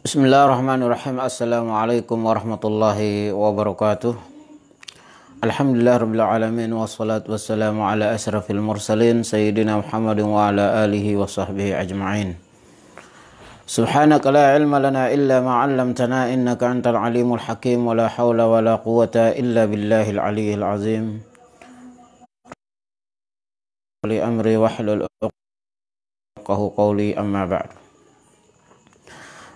Bismillahirrahmanirrahim. Assalamualaikum warahmatullahi wabarakatuh. Alhamdulillah rabbil alamin wassalatu wassalamu ala asyrafil mursalin sayyidina Muhammadin wa ala alihi wa sahbihi ajma'in. Subhanaka la ilma lana illa ma 'allamtana innaka antal alimul hakim wa la haula wa la quwwata illa billahil aliyyil azim. Li amri wahlul 'uqdahu qawli amma ba'd.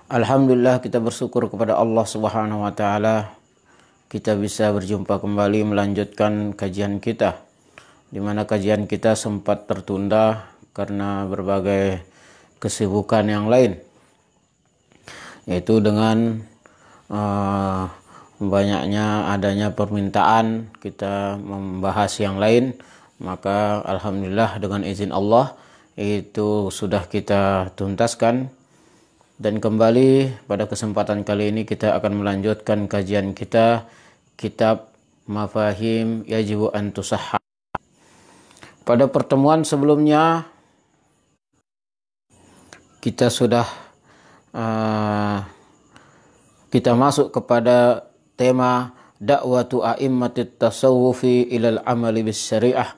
Alhamdulillah, kita bersyukur kepada Allah Subhanahu wa taala kita bisa berjumpa kembali melanjutkan kajian kita, di mana kajian kita sempat tertunda karena berbagai kesibukan yang lain, yaitu dengan banyaknya adanya permintaan kita membahas yang lain. Maka alhamdulillah dengan izin Allah itu sudah kita tuntaskan. Dan kembali pada kesempatan kali ini kita akan melanjutkan kajian kita kitab Mafahim Yajibu an Tusahhah. Pada pertemuan sebelumnya kita sudah kita masuk kepada tema dakwatu a'immatit tasawufi ilal amali bis syariah.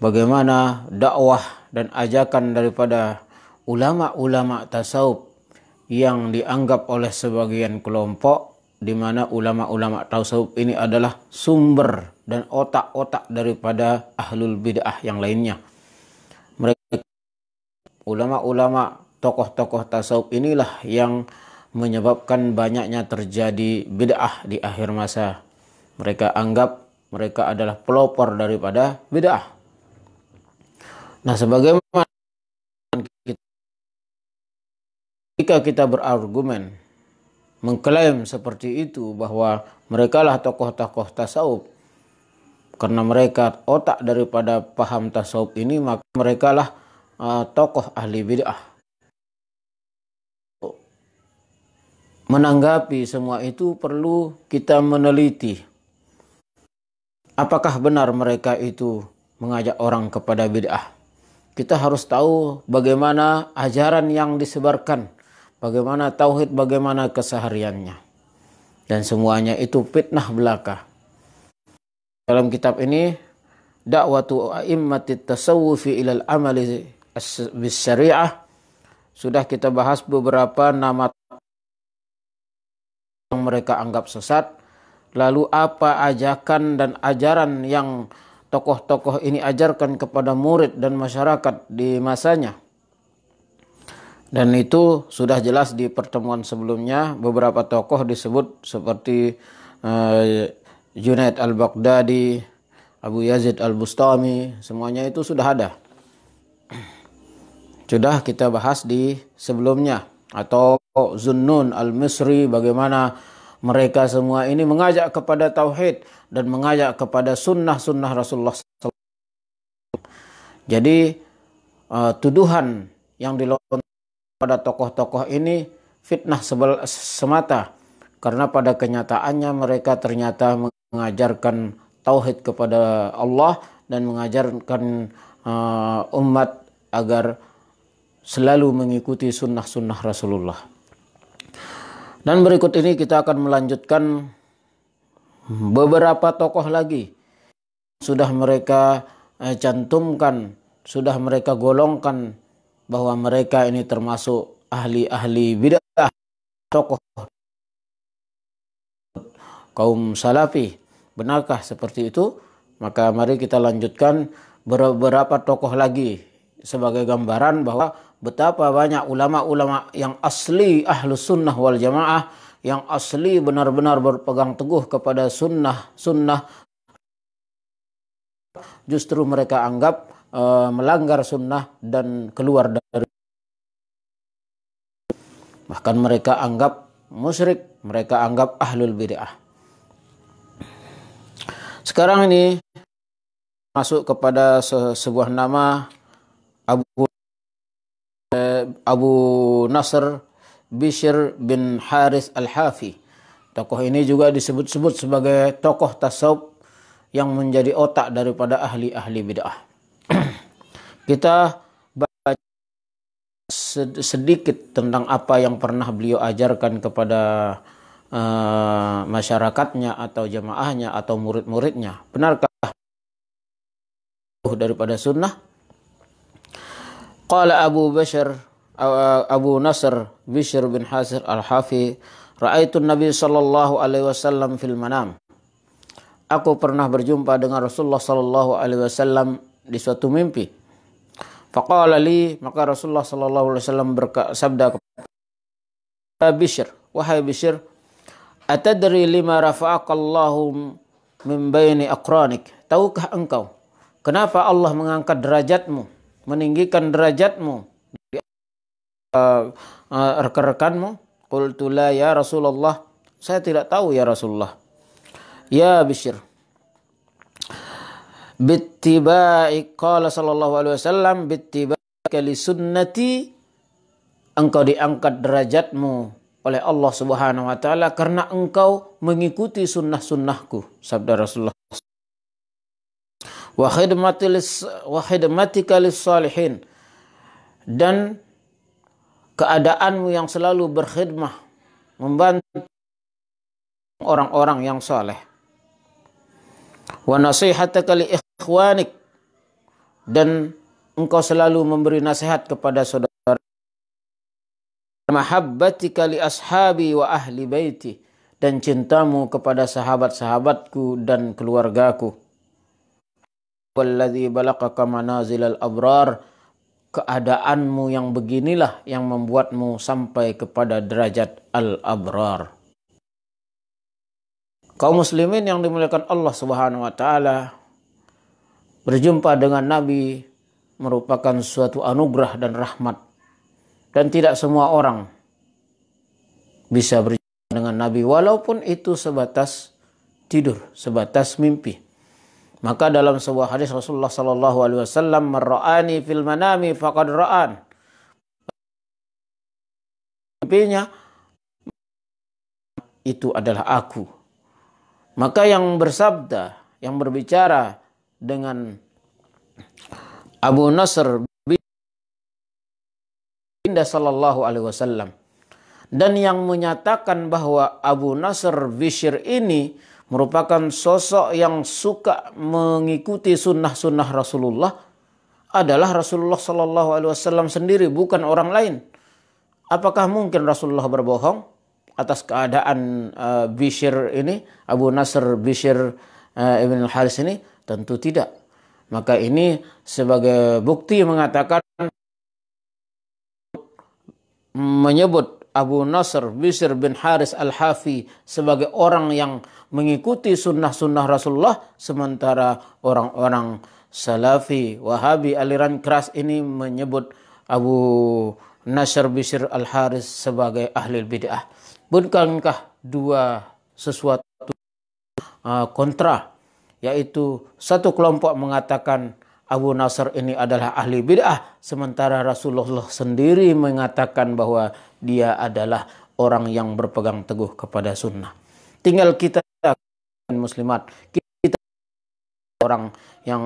Bagaimana dakwah dan ajakan daripada ulama-ulama tasawuf yang dianggap oleh sebagian kelompok, di mana ulama-ulama tasawuf ini adalah sumber dan otak-otak daripada ahlul bid'ah yang lainnya. Mereka ulama-ulama tokoh-tokoh tasawuf inilah yang menyebabkan banyaknya terjadi bid'ah di akhir masa. Mereka anggap mereka adalah pelopor daripada bid'ah. Nah, sebagaimana jika kita berargumen mengklaim seperti itu bahwa mereka lah tokoh-tokoh tasawuf, karena mereka otak daripada paham tasawuf ini, maka mereka lah tokoh ahli bid'ah. Menanggapi semua itu perlu kita meneliti apakah benar mereka itu mengajak orang kepada bid'ah. Kita harus tahu bagaimana ajaran yang disebarkan, bagaimana tauhid, bagaimana kesehariannya. Dan semuanya itu fitnah belaka. Dalam kitab ini, Dakwatu a'immatit tasawufi ilal amali bis syariah, sudah kita bahas beberapa nama yang mereka anggap sesat. Lalu apa ajakan dan ajaran yang tokoh-tokoh ini ajarkan kepada murid dan masyarakat di masanya. Dan itu sudah jelas di pertemuan sebelumnya. Beberapa tokoh disebut seperti Junaid al-Baghdadi, Abu Yazid al-Bustami, semuanya itu sudah ada. Sudah kita bahas di sebelumnya. Atau Zunnun al-Misri, bagaimana mereka semua ini mengajak kepada tauhid dan mengajak kepada sunnah-sunnah Rasulullah SAW. Jadi tuduhan yang dilontarkan pada tokoh-tokoh ini fitnah semata, karena pada kenyataannya mereka ternyata mengajarkan tauhid kepada Allah dan mengajarkan umat agar selalu mengikuti sunnah-sunnah Rasulullah. Dan berikut ini kita akan melanjutkan beberapa tokoh lagi sudah mereka cantumkan, sudah mereka golongkan bahwa mereka ini termasuk ahli-ahli bid'ah, tokoh kaum salafi. Benarkah seperti itu? Maka mari kita lanjutkan beberapa tokoh lagi sebagai gambaran bahwa betapa banyak ulama-ulama yang asli ahlus sunnah wal jamaah, yang asli benar-benar berpegang teguh kepada sunnah, justru mereka anggap melanggar sunnah dan keluar dari, bahkan mereka anggap musyrik, mereka anggap ahlul bid'ah. Sekarang ini masuk kepada sebuah nama Abu Nasr Bishr bin Harith al-Hafi. Tokoh ini juga disebut-sebut sebagai tokoh tasawuf yang menjadi otak daripada ahli-ahli bid'ah. Kita baca sedikit tentang apa yang pernah beliau ajarkan kepada masyarakatnya atau jamaahnya atau murid-muridnya. Benarkah daripada sunnah? Qala Abu Nasr Bishr bin Hasir Al-Hafi, ra'aitu Nabi sallallahu alaihi wasallam fil manam. Aku pernah berjumpa dengan Rasulullah sallallahu alaihi wasallam di suatu mimpi. Faqala li, maka Rasulullah sallallahu alaihi wasallam bersabda kepada Bishr, wahai Bishr, atadri lima rafa'aka Allahu min baini aqranik? Tahukah engkau kenapa Allah mengangkat derajatmu, meninggikan derajatmu di rekan-rekanmu? Qultu la ya Rasulullah, saya tidak tahu ya Rasulullah. Ya Bishr, bittiba'i, qala sallallahu alaihi wasallam, bittiba'ika li sunnati, engkau diangkat derajatmu oleh Allah Subhanahu wa taala karena engkau mengikuti sunnah-sunnahku, sabda Rasulullah. Wa khidmatika lis salihin, dan keadaanmu yang selalu berkhidmah, membantu orang-orang yang saleh. Wa nasihataka li ikhwanik, dan engkau selalu memberi nasihat kepada saudara. Mahabbatika li ashabi wa ahli baiti, dan cintamu kepada sahabat-sahabatku dan keluargaku. Walladzi balaqaka manazilal abrar, keadaanmu yang beginilah yang membuatmu sampai kepada derajat al-abrar. Kaum muslimin yang dimuliakan Allah Subhanahu wa taala, berjumpa dengan Nabi merupakan suatu anugerah dan rahmat. Dan tidak semua orang bisa berjumpa dengan Nabi walaupun itu sebatas tidur, sebatas mimpi. Maka dalam sebuah hadis Rasulullah sallallahu alaihi wasallam, "Man ra'ani fil manami faqad ra'an." Mimpinya itu adalah aku. Maka yang bersabda, yang berbicara dengan Abu Nasr bin sallallahu alaihi wasallam, dan yang menyatakan bahwa Abu Nasr Bishr ini merupakan sosok yang suka mengikuti sunnah-sunnah Rasulullah adalah Rasulullah sallallahu alaihi wasallam sendiri, bukan orang lain. Apakah mungkin Rasulullah berbohong atas keadaan Bishr ini, Abu Nasr Bishr ibn al-Haris ini? Tentu tidak. Maka ini sebagai bukti mengatakan, menyebut Abu Nasr Bishr bin Haris Al-Hafi sebagai orang yang mengikuti sunnah-sunnah Rasulullah, sementara orang-orang Salafi, Wahabi, aliran keras ini menyebut Abu Nasr Bishr Al-Haris sebagai ahli bid'ah. Bukankah dua sesuatu kontra, yaitu satu kelompok mengatakan Abu Nasr ini adalah ahli bid'ah, sementara Rasulullah sendiri mengatakan bahwa dia adalah orang yang berpegang teguh kepada sunnah. Tinggal kita muslimat, kita orang yang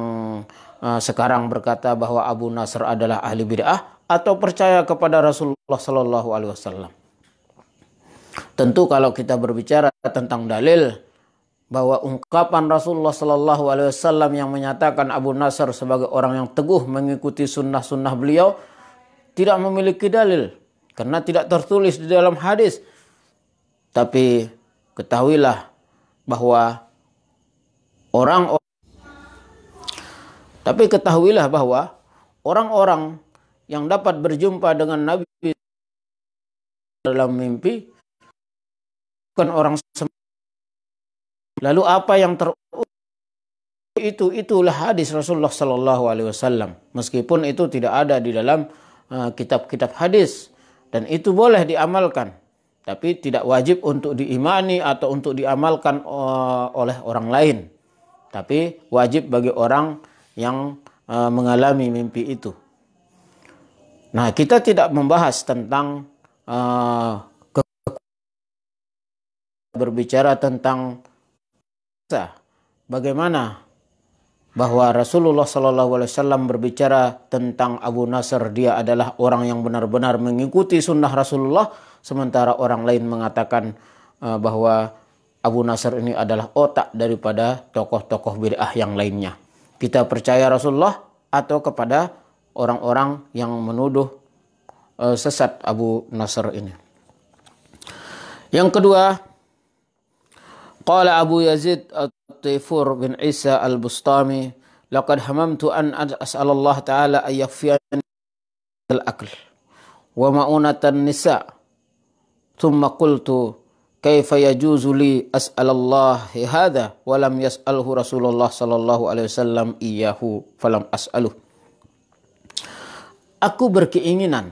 sekarang berkata bahwa Abu Nasr adalah ahli bid'ah atau percaya kepada Rasulullah sallallahu alaihi wasallam. Tentu kalau kita berbicara tentang dalil bahwa ungkapan Rasulullah sallallahu alaihi wasallam yang menyatakan Abu Nasr sebagai orang yang teguh mengikuti sunnah-sunnah beliau tidak memiliki dalil karena tidak tertulis di dalam hadis. Tapi ketahuilah bahwa orang-orang yang dapat berjumpa dengan Nabi dalam mimpi bukan orang sembarangan. Lalu apa yang itulah hadis Rasulullah sallallahu alaihi wasallam, meskipun itu tidak ada di dalam kitab-kitab hadis, dan itu boleh diamalkan, tapi tidak wajib untuk diimani atau untuk diamalkan oleh orang lain, tapi wajib bagi orang yang mengalami mimpi itu. Nah, kita tidak membahas tentang berbicara tentang bagaimana bahwa Rasulullah SAW berbicara tentang Abu Nasr, dia adalah orang yang benar-benar mengikuti sunnah Rasulullah, sementara orang lain mengatakan bahwa Abu Nasr ini adalah otak daripada tokoh-tokoh bid'ah yang lainnya. Kita percaya Rasulullah atau kepada orang-orang yang menuduh sesat Abu Nasr ini. Yang kedua, qala Abu Yazid At-Taifur bin Isa Al-Bustami, laqad hamamtu an as'alallah ta'ala an yakfiyani al-akl wa ma'unatan nisa. Thumma qultu kaifa yajuzu li as'alallah hadha wa lam yas'alhu Rasulullah sallallahu alaihi wasallam iyyahu falam as'aluh. Aku berkeinginan,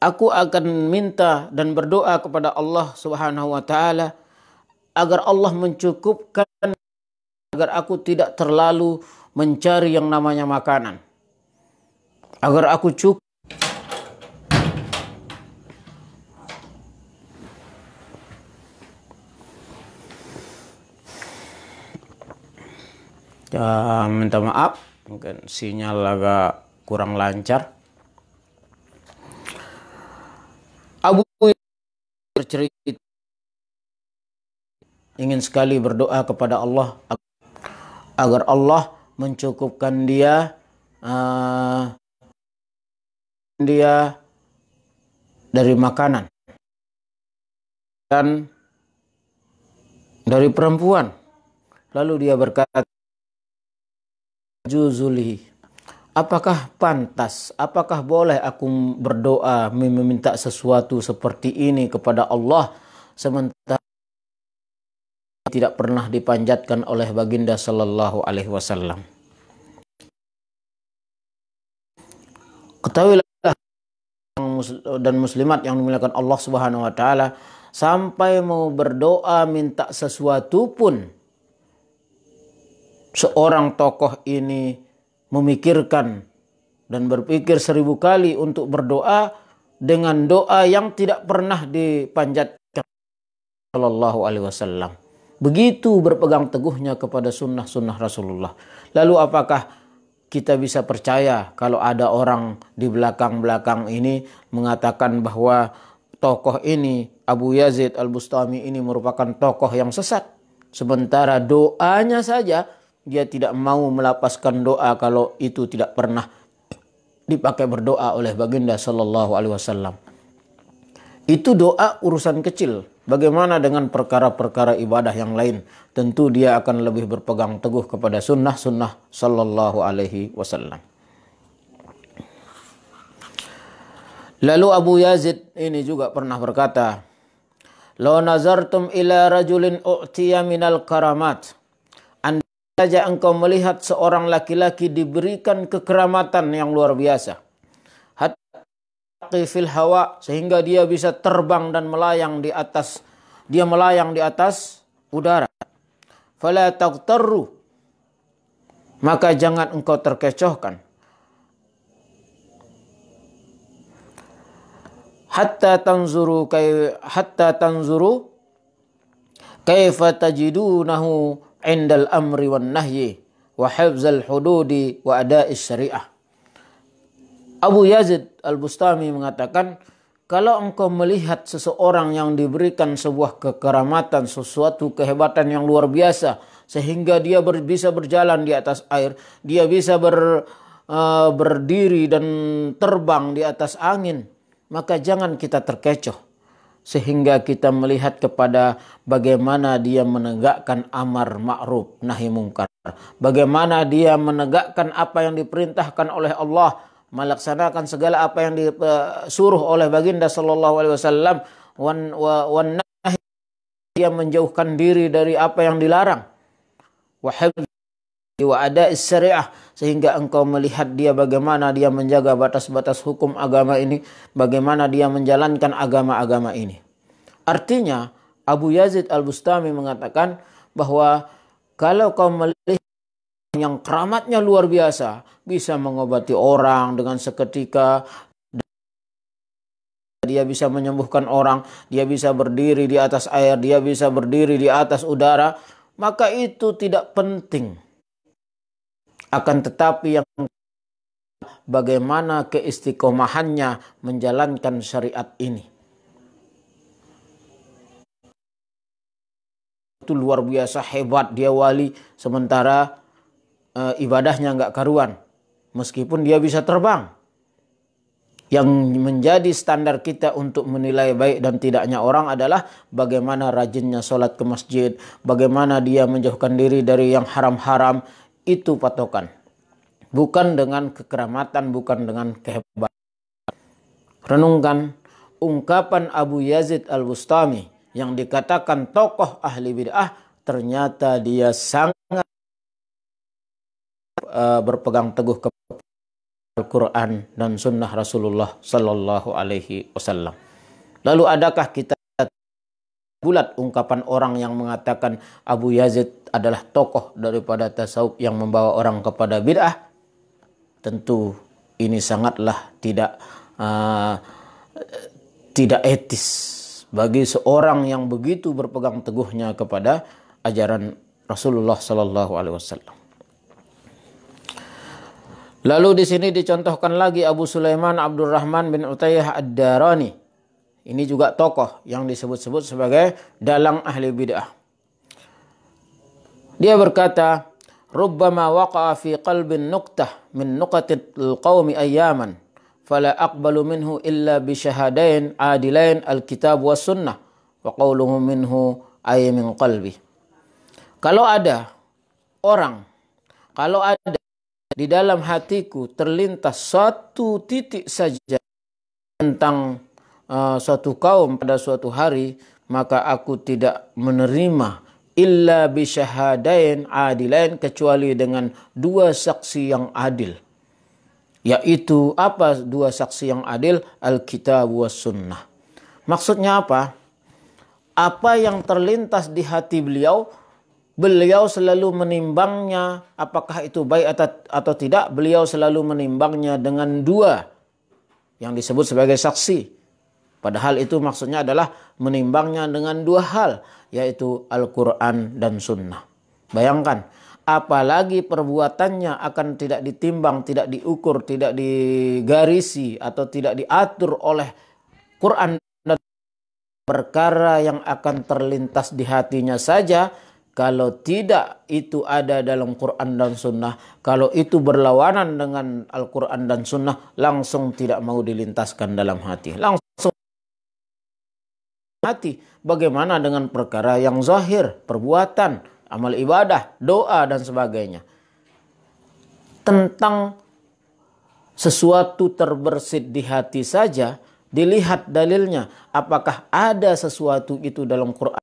aku akan minta dan berdoa kepada Allah Subhanahu wa taala agar Allah mencukupkan, agar aku tidak terlalu mencari yang namanya makanan. Agar aku cukup. Ya, minta maaf, mungkin sinyal agak kurang lancar. Abu bercerita ingin sekali berdoa kepada Allah agar Allah mencukupkan dia dari makanan dan dari perempuan. Lalu dia berkata, juzuli, apakah pantas, apakah boleh aku berdoa meminta sesuatu seperti ini kepada Allah sementara tidak pernah dipanjatkan oleh baginda sallallahu alaihi wasallam. Ketahuilah dan muslimat yang dimuliakan Allah Subhanahu wa taala, sampai mau berdoa minta sesuatu pun seorang tokoh ini memikirkan dan berpikir 1000 kali untuk berdoa dengan doa yang tidak pernah dipanjatkan sallallahu alaihi wasallam. Begitu berpegang teguhnya kepada sunnah-sunnah Rasulullah. Lalu apakah kita bisa percaya kalau ada orang di belakang-belakang ini mengatakan bahwa tokoh ini, Abu Yazid Al-Bustami ini merupakan tokoh yang sesat, sementara doanya saja dia tidak mau melapaskan doa kalau itu tidak pernah dipakai berdoa oleh baginda sallallahu alaihi wasallam. Itu doa urusan kecil. Bagaimana dengan perkara-perkara ibadah yang lain? Tentu dia akan lebih berpegang teguh kepada sunnah-sunnah sallallahu alaihi wasallam. Lalu Abu Yazid ini juga pernah berkata, "Law nazartum ila rajulin u'tiya minal karamat." Saja engkau melihat seorang laki-laki diberikan kekeramatan yang luar biasa, hatta fil hawa, sehingga dia bisa terbang dan melayang di atas, dia melayang di atas udara. Fala taghtarru, maka jangan engkau terkecohkan. Hatta tanzuru kaifa tajidunahu indal amri wan nahyi wa hifzal hududi wa ada'is syariah. Abu Yazid Al-Bustami mengatakan, kalau engkau melihat seseorang yang diberikan sebuah kekeramatan, sesuatu kehebatan yang luar biasa, sehingga dia bisa berjalan di atas air, dia bisa berdiri dan terbang di atas angin, maka jangan kita terkecoh. Sehingga kita melihat kepada bagaimana dia menegakkan amar ma'ruf nahi mungkar. Bagaimana dia menegakkan apa yang diperintahkan oleh Allah, melaksanakan segala apa yang disuruh oleh baginda sallallahu alaihi wasallam, wan nahi, dia menjauhkan diri dari apa yang dilarang. Wa ada'is syariah, sehingga engkau melihat dia bagaimana dia menjaga batas-batas hukum agama ini, bagaimana dia menjalankan agama-agama ini. Artinya Abu Yazid Al-Bustami mengatakan bahwa kalau kau melihat yang keramatnya luar biasa, bisa mengobati orang dengan seketika, dia bisa menyembuhkan orang, dia bisa berdiri di atas air, dia bisa berdiri di atas udara, maka itu tidak penting Akan tetapi yang bagaimana keistiqomahannya menjalankan syariat ini. Itu luar biasa hebat, dia wali, sementara ibadahnya nggak karuan. Meskipun dia bisa terbang. Yang menjadi standar kita untuk menilai baik dan tidaknya orang adalah bagaimana rajinnya sholat ke masjid, bagaimana dia menjauhkan diri dari yang haram-haram, itu patokan. Bukan dengan kekeramatan, bukan dengan kehebatan. Renungkan ungkapan Abu Yazid Al-Bustami yang dikatakan tokoh ahli bid'ah, ternyata dia sangat berpegang teguh kepada Al-Quran dan Sunnah Rasulullah Sallallahu Alaihi Wasallam. Lalu adakah kita bulat ungkapan orang yang mengatakan Abu Yazid adalah tokoh daripada tasawuf yang membawa orang kepada bid'ah? Tentu ini sangatlah tidak etis bagi seorang yang begitu berpegang teguhnya kepada ajaran Rasulullah Sallallahu Alaihi Wasallam. Lalu di sini dicontohkan lagi Abu Sulaiman Abdurrahman bin Utayyah Ad-Darani. Ini juga tokoh yang disebut-sebut sebagai dalang ahli bid'ah. Dia berkata, "Rubbama waqa'a fi qalbin nuqtah min nuqatil qaumi ayyaman, fala aqbalu minhu illa bi syahadain adilain al-kitab was sunnah, wa qawluhu minhu ay min qalbi." Kalau ada di dalam hatiku terlintas suatu titik saja tentang suatu kaum pada suatu hari, maka aku tidak menerima illa bisyahadain adilain, kecuali dengan dua saksi yang adil. Yaitu apa dua saksi yang adil? Alkitab was sunnah. Maksudnya apa? Apa yang terlintas di hati beliau, beliau selalu menimbangnya, apakah itu baik atau tidak, beliau selalu menimbangnya dengan dua yang disebut sebagai saksi. Padahal itu maksudnya adalah menimbangnya dengan dua hal, yaitu Al-Quran dan Sunnah. Bayangkan, apalagi perbuatannya akan tidak ditimbang, tidak diukur, tidak digarisi, atau tidak diatur oleh Quran dan perkara yang akan terlintas di hatinya saja. Kalau tidak itu ada dalam Quran dan Sunnah, kalau itu berlawanan dengan Al-Quran dan Sunnah, langsung tidak mau dilintaskan dalam hati. Langsung hati. Bagaimana dengan perkara yang zahir, perbuatan, amal ibadah, doa dan sebagainya. Tentang sesuatu terbersit di hati saja, dilihat dalilnya. Apakah ada sesuatu itu dalam Quran?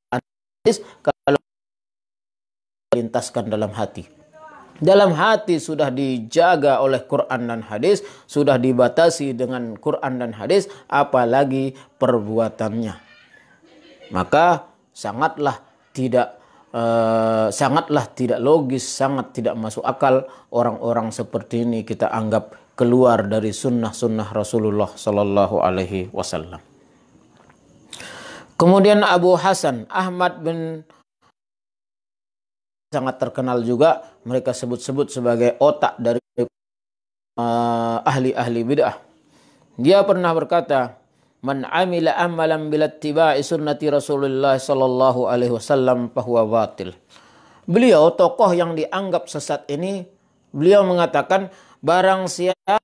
Kalau lintaskan dalam hati. Dalam hati sudah dijaga oleh Quran dan hadis, sudah dibatasi dengan Quran dan hadis, apalagi perbuatannya. Maka sangatlah tidak logis, sangat tidak masuk akal orang-orang seperti ini kita anggap keluar dari sunnah-sunnah Rasulullah Sallallahu Alaihi Wasallam. Kemudian Abu Hasan Ahmad bin, sangat terkenal juga, mereka sebut-sebut sebagai otak dari ahli-ahli bid'ah. Dia pernah berkata, "Man amila amalan bilattiba'i sunnati Rasulullah sallallahu alaihi wasallam fahuwa batil." Beliau tokoh yang dianggap sesat ini, beliau mengatakan, barang siapa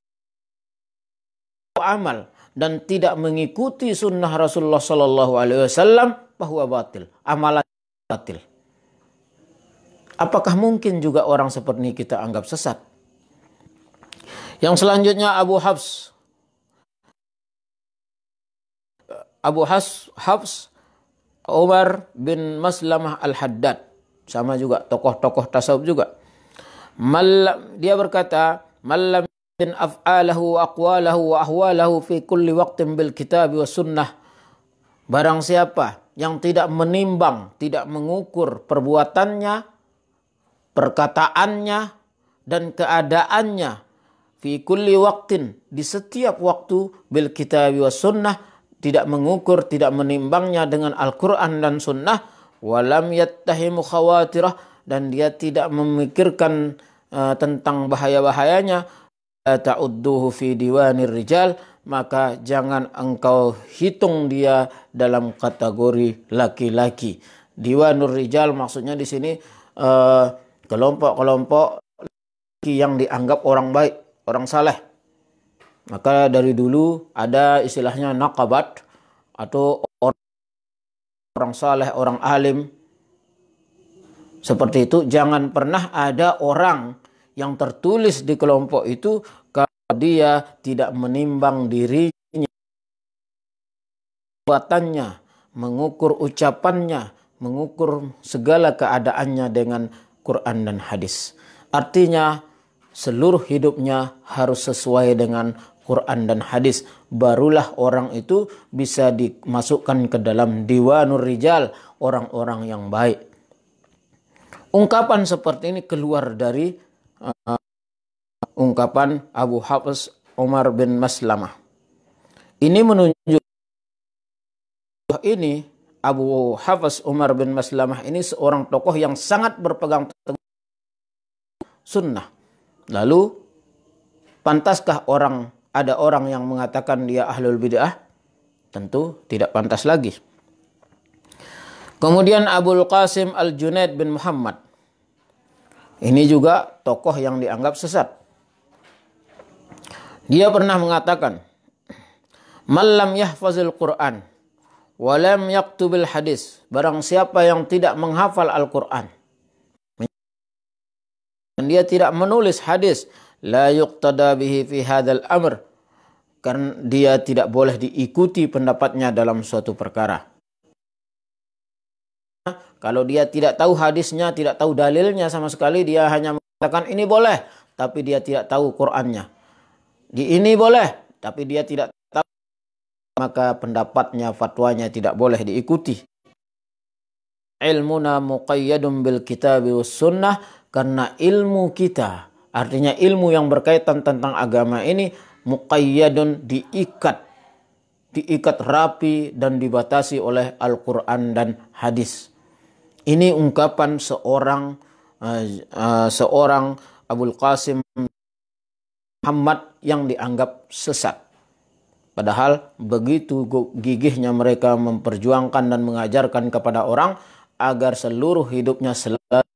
amal dan tidak mengikuti sunnah Rasulullah sallallahu alaihi wasallam fahuwa batil, amalan batil. Apakah mungkin juga orang seperti ini kita anggap sesat? Yang selanjutnya Abu Hafs Umar bin Maslamah Al-Haddad, sama juga tokoh-tokoh tasawuf juga. Dia berkata, "Mallam bin af'alahu wa aqwalahu wa ahwalahu fi kulli waqtin bil kitab wa sunnah." Barang siapa yang tidak menimbang, tidak mengukur perbuatannya, perkataannya dan keadaannya fi kulli waqtin, di setiap waktu, bil kitab wa sunnah, tidak mengukur, tidak menimbangnya dengan Al-Quran dan Sunnah, walam yattahimu khawatirah, dan dia tidak memikirkan tentang bahaya-bahayanya, ta'udduhu fi diwanir rijal, maka jangan engkau hitung dia dalam kategori laki-laki. Diwanur rijal maksudnya di sini kelompok-kelompok yang dianggap orang baik, orang saleh. Maka dari dulu ada istilahnya naqabat atau orang saleh, orang alim. Seperti itu, jangan pernah ada orang yang tertulis di kelompok itu kalau dia tidak menimbang dirinya, perbuatannya, mengukur ucapannya, mengukur segala keadaannya dengan Quran dan hadis. Artinya seluruh hidupnya harus sesuai dengan Quran dan hadis. Barulah orang itu bisa dimasukkan ke dalam diwanur rijal, orang-orang yang baik. Ungkapan seperti ini keluar dari ungkapan Abu Hafs Umar bin Maslamah. Ini menunjukkan ini Abu Hafs Umar bin Maslamah ini seorang tokoh yang sangat berpegang teguh sunnah. Lalu pantaskah ada orang yang mengatakan dia ahlul bid'ah? Tentu tidak pantas lagi. Kemudian Abul Qasim Al-Junaid bin Muhammad. Ini juga tokoh yang dianggap sesat. Dia pernah mengatakan, "Man lam yahfazil Qur'an wa lam yaktubil hadis." Barang siapa yang tidak menghafal Al-Qur'an dan dia tidak menulis hadis, la yuqtada bihi fi hadzal amr. Karena dia tidak boleh diikuti pendapatnya dalam suatu perkara. Kalau dia tidak tahu hadisnya, tidak tahu dalilnya sama sekali, dia hanya mengatakan ini boleh, tapi dia tidak tahu Qur'annya. Di ini boleh, tapi dia tidak tahu, maka pendapatnya, fatwanya tidak boleh diikuti. Ilmuna muqayyadun bil kitabi was sunnah, karena ilmu kita, artinya ilmu yang berkaitan tentang agama ini, muqayyadun diikat rapi dan dibatasi oleh Al-Quran dan hadis. Ini ungkapan seorang Abul Qasim Muhammad yang dianggap sesat. Padahal begitu gigihnya mereka memperjuangkan dan mengajarkan kepada orang agar seluruh hidupnya selalu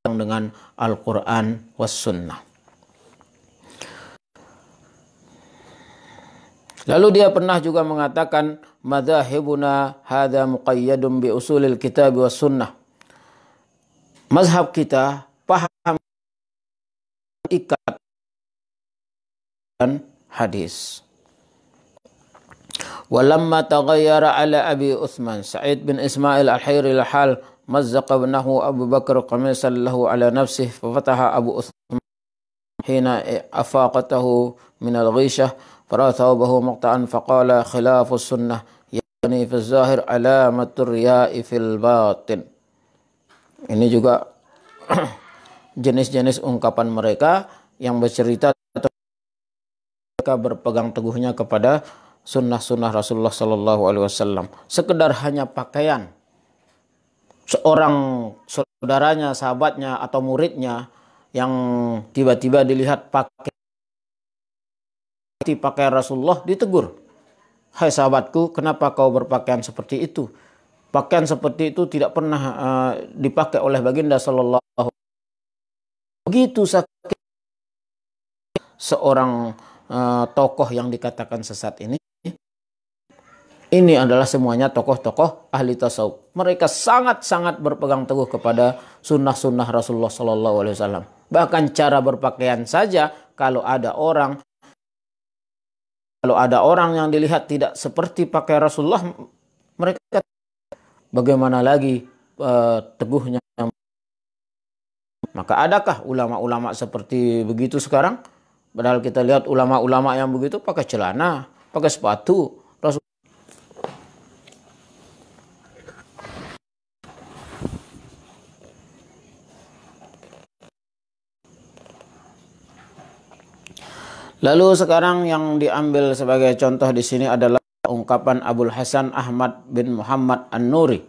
dengan Al-Quran was sunnah. Lalu dia pernah juga mengatakan, madzahibuna hadza muqayyadun bi usulil kitab was sunnah. Mazhab kita paham ikat dan hadis. Walamma taghayyara ala Abi Uthman Sa'id bin Ismail al-Hayri al-Hal mazzaqa ibnahu Abu Bakr qamisan lahu ala nafsihi fafataha Abu Uthman hina afaqatahu min al-ghishah farathabahu maqta'an faqala khilafu sunnah yani fi zahir alamatur riya'i fil batin. Ini juga jenis-jenis ungkapan mereka yang bercerita mereka berpegang teguhnya kepada sunnah-sunnah Rasulullah Sallallahu Alaihi Wasallam. Sekedar hanya pakaian seorang saudaranya, sahabatnya atau muridnya yang tiba-tiba dilihat pakai Rasulullah, ditegur, "Hai sahabatku, kenapa kau berpakaian seperti itu? Pakaian seperti itu tidak pernah dipakai oleh baginda Sallallahu Alaihi Wasallam." Begitu sakit seorang tokoh yang dikatakan sesat ini. Ini adalah semuanya tokoh-tokoh ahli tasawuf. Mereka sangat-sangat berpegang teguh kepada sunnah-sunnah Rasulullah Sallallahu Alaihi Wasallam. Bahkan cara berpakaian saja, kalau ada orang yang dilihat tidak seperti pakai Rasulullah, mereka bagaimana lagi teguhnya. Maka adakah ulama-ulama seperti begitu sekarang? Padahal kita lihat ulama-ulama yang begitu pakai celana, pakai sepatu. Lalu sekarang yang diambil sebagai contoh di sini adalah ungkapan Abul Hasan Ahmad bin Muhammad An-Nuri.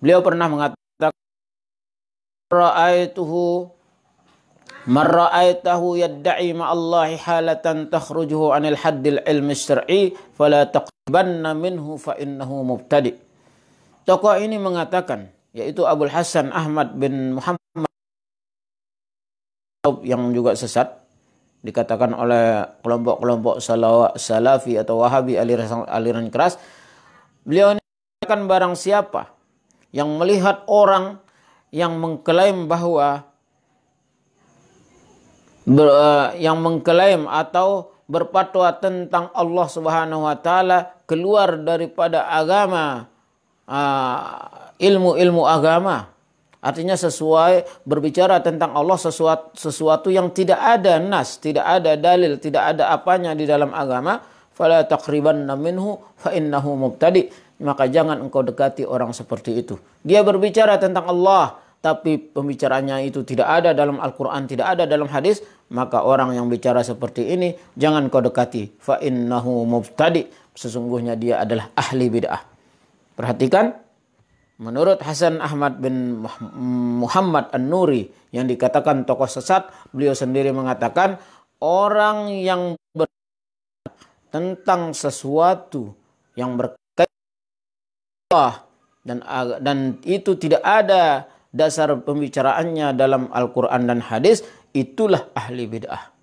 Beliau pernah mengatakan, "Ra'aituhu Man ra'aitahu yadda'i ma'allahi halatan takhrujuhu 'anil haddil ilmi syar'i fala taqbanna minhu fa innahu mubtadi'. Tokoh ini mengatakan, yaitu Abul Hasan Ahmad bin Muhammad yang juga sesat, dikatakan oleh kelompok-kelompok salafi atau wahabi aliran keras. Beliau ini mengatakan barang siapa yang melihat orang yang mengklaim bahwa yang mengklaim atau berfatwa tentang Allah Subhanahu wa taala keluar daripada agama, ilmu agama, artinya sesuai berbicara tentang Allah sesuatu yang tidak ada nas, tidak ada dalil, tidak ada apanya di dalam agama, fala taqribanna minhu fa innahu mubtadi', maka jangan engkau dekati orang seperti itu. Dia berbicara tentang Allah tapi pembicaranya itu tidak ada dalam Al-Quran, tidak ada dalam hadis, maka orang yang bicara seperti ini jangan kau dekati. Fa innahu mubtadi', sesungguhnya dia adalah ahli bid'ah. Perhatikan, menurut Hasan Ahmad bin Muhammad An-Nuri yang dikatakan tokoh sesat, beliau sendiri mengatakan orang yang tentang sesuatu yang berkaitan Allah dan itu tidak ada dasar pembicaraannya dalam Al-Quran dan hadis, itulah ahli bid'ah.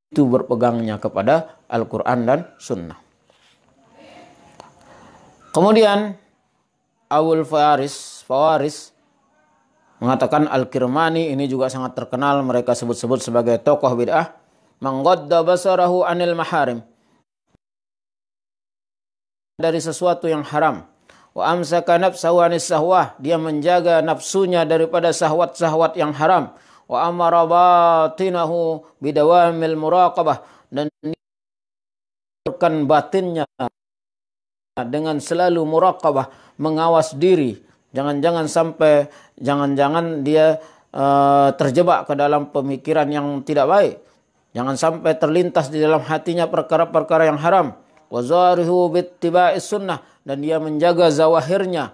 Itu berpegangnya kepada Al-Quran dan Sunnah. Kemudian Abul Fawaris mengatakan, Al-Kirmani ini juga sangat terkenal, mereka sebut-sebut sebagai tokoh bid'ah. Manggadda basarahu anil maharim, dari sesuatu yang haram. Wa amsaka nafsahu anis sahwah, dia menjaga nafsunya daripada syahwat-syahwat yang haram. Wa amara batinahu bidawamil muraqabah, dan batinnya dengan selalu muraqabah, mengawas diri. Jangan-jangan dia terjebak ke dalam pemikiran yang tidak baik. Jangan sampai terlintas di dalam hatinya perkara-perkara yang haram. Wa zarihu bittiba'is sunnah, dan dia menjaga zawahirnya,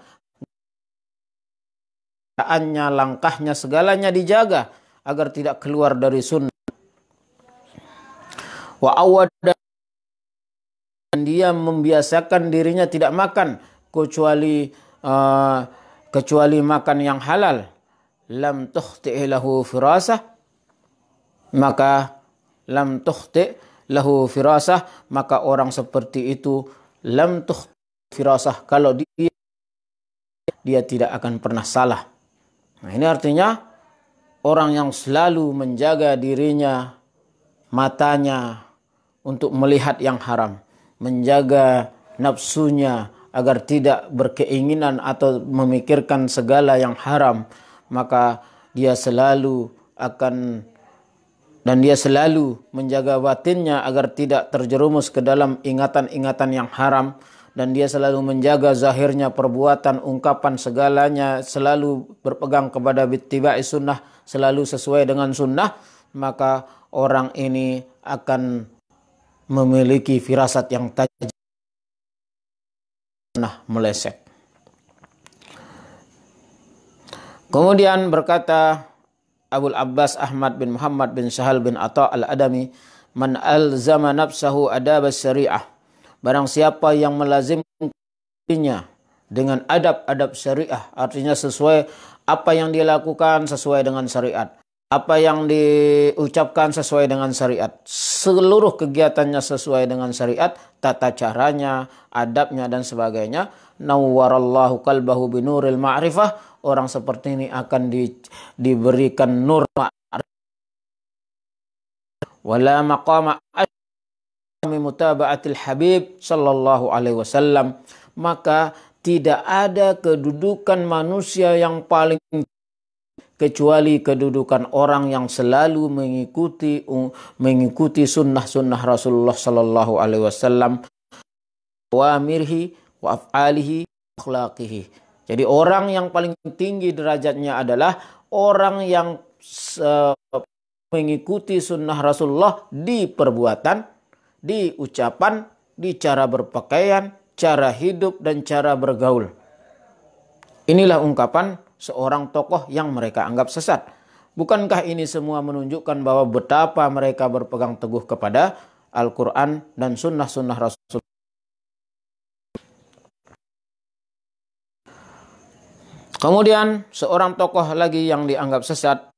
langkahnya, segalanya dijaga agar tidak keluar dari sunnah. Wa awad, dan dia membiasakan dirinya tidak makan kecuali makan yang halal. Lam tukhti' lahu firasah, maka orang seperti itu lam tukhti' firasah, kalau dia tidak akan pernah salah. Nah, ini artinya orang yang selalu menjaga dirinya, matanya untuk melihat yang haram, menjaga nafsunya agar tidak berkeinginan atau memikirkan segala yang haram, maka dia selalu menjaga batinnya agar tidak terjerumus ke dalam ingatan-ingatan yang haram, dan dia selalu menjaga zahirnya, perbuatan, ungkapan, segalanya selalu berpegang kepada bittiba'i sunnah, selalu sesuai dengan sunnah, maka orang ini akan memiliki firasat yang tajam, meleset. Kemudian berkata Abul Abbas Ahmad bin Muhammad bin Sahal bin Atha al-Adami, man alzama nafsahu adab syariah, barang siapa yang melazimkannya dengan adab-adab syariah, artinya sesuai apa yang dia lakukan sesuai dengan syariat, apa yang diucapkan sesuai dengan syariat, seluruh kegiatannya sesuai dengan syariat, tata caranya, adabnya dan sebagainya, nawwarallahu qalbahu binuril ma'rifah, orang seperti ini akan diberikan nur ma'rifah. Wala maqama mutaba'atil habib sallallahu alaihi wasallam, maka tidak ada kedudukan manusia yang paling kecuali kedudukan orang yang selalu mengikuti sunnah Rasulullah sallallahu alaihi wasallam, wa amirhi wa af'alihi wa akhlaqihi. Jadi orang yang paling tinggi derajatnya adalah orang yang mengikuti sunnah Rasulullah di perbuatan, di ucapan, di cara berpakaian, cara hidup, dan cara bergaul. Inilah ungkapan seorang tokoh yang mereka anggap sesat. Bukankah ini semua menunjukkan bahwa betapa mereka berpegang teguh kepada Al-Quran dan sunnah-sunnah Rasul. Kemudian seorang tokoh lagi yang dianggap sesat,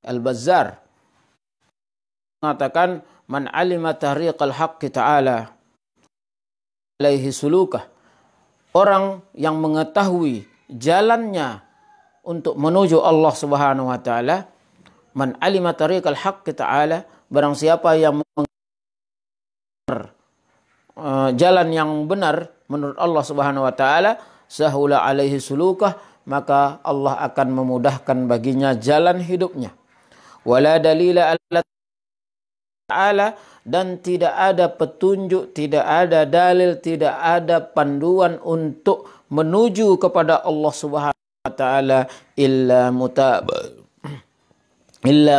Al-Bazzar, mengatakan, man alima tariqal haqqi ta'ala alaihi sulukah. Orang yang mengetahui jalannya untuk menuju Allah Subhanahu wa taala, man alima tariqal haqqi ta'ala, barang siapa yang jalan yang benar menurut Allah Subhanahu wa taala, sahula alaihi sulukah, maka Allah akan memudahkan baginya jalan hidupnya. Wala dalila ala ta'ala, dan tidak ada petunjuk, tidak ada dalil, tidak ada panduan untuk menuju kepada Allah Subhanahu wa taala illa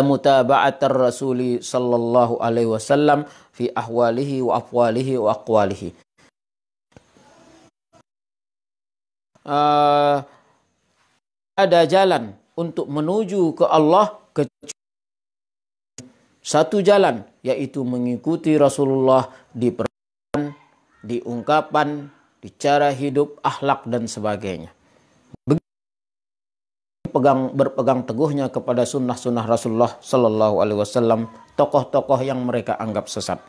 mutaba'atar rasuli sallallahu alaihi wasallam fi ahwalihi wa afwalihi wa aqwalihi. Ada jalan untuk menuju ke Allah satu jalan, yaitu mengikuti Rasulullah di perkataan, di ungkapan, di cara hidup, akhlak dan sebagainya. Berpegang teguhnya kepada sunnah-sunnah Rasulullah Sallallahu Alaihi Wasallam, tokoh-tokoh yang mereka anggap sesat.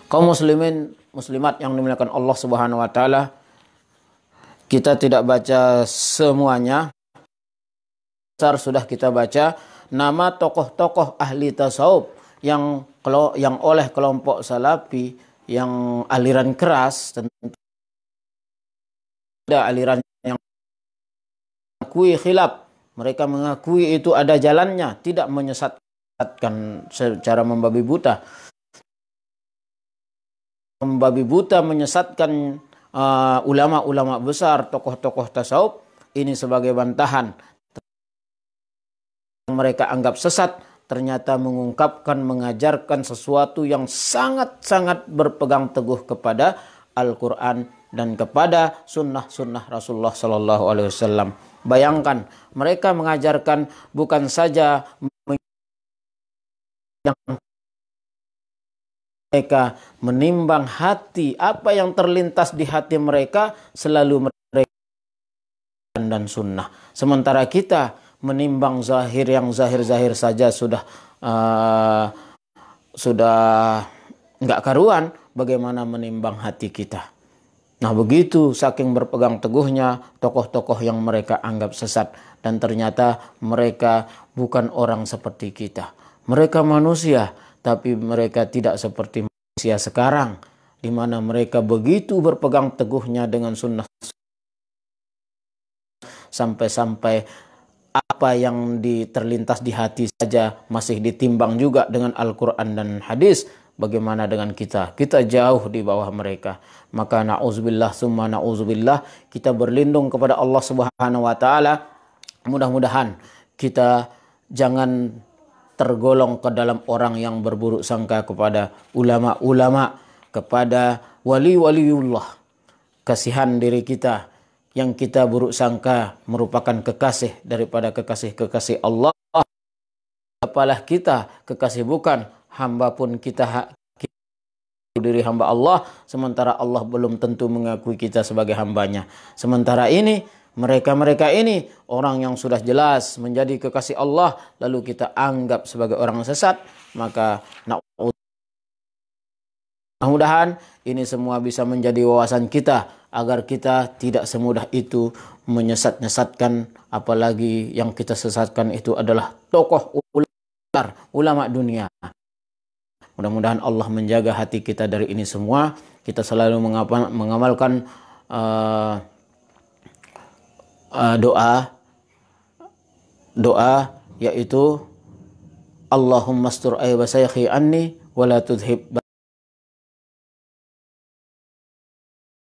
Kaum muslimin, muslimat yang dimuliakan Allah Subhanahu Wa Taala, kita tidak baca semuanya. Besar sudah kita baca nama tokoh-tokoh ahli tasawuf yang oleh kelompok salafi yang aliran keras, tentu ada aliran yang mengakui khilaf. Mereka mengakui itu ada jalannya, tidak menyesatkan secara membabi buta. Membabi buta menyesatkan ulama-ulama besar, tokoh-tokoh tasawuf ini sebagai bantahan. Mereka anggap sesat, ternyata mengungkapkan, mengajarkan sesuatu yang sangat-sangat berpegang teguh kepada Al-Quran dan kepada sunnah-sunnah Rasulullah Sallallahu Alaihi Wasallam. Bayangkan, mereka mengajarkan bukan saja mereka menimbang hati, apa yang terlintas di hati mereka selalu mereka dan sunnah. Sementara kita menimbang zahir, yang zahir-zahir saja sudah nggak karuan, bagaimana menimbang hati kita. Nah begitu saking berpegang teguhnya tokoh-tokoh yang mereka anggap sesat, dan ternyata mereka bukan orang seperti kita. Mereka manusia, tapi mereka tidak seperti manusia sekarang, di mana mereka begitu berpegang teguhnya dengan sunnah, sampai-sampai apa yang terlintas di hati saja masih ditimbang juga dengan Al-Quran dan hadis. Bagaimana dengan kita? Kita jauh di bawah mereka. Maka na'udzubillah summa na'udzubillah, kita berlindung kepada Allah Subhanahu wa taala. Mudah-mudahan kita jangan tergolong ke dalam orang yang berburuk sangka kepada ulama-ulama, kepada wali-waliullah. Kasihan diri kita yang kita buruk sangka merupakan kekasih daripada kekasih-kekasih Allah. Apalah kita kekasih bukan, hamba pun kita diri hamba Allah, sementara Allah belum tentu mengakui kita sebagai hambanya. Sementara ini mereka ini orang yang sudah jelas menjadi kekasih Allah, lalu kita anggap sebagai orang sesat. Maka mudah-mudahan ini semua bisa menjadi wawasan kita, agar kita tidak semudah itu menyesat-nyesatkan, apalagi yang kita sesatkan itu adalah tokoh ulama dunia. Mudah-mudahan Allah menjaga hati kita dari ini semua. Kita selalu mengamalkan doa yaitu Allahumma astur aiba saykhi anni wa la tudhib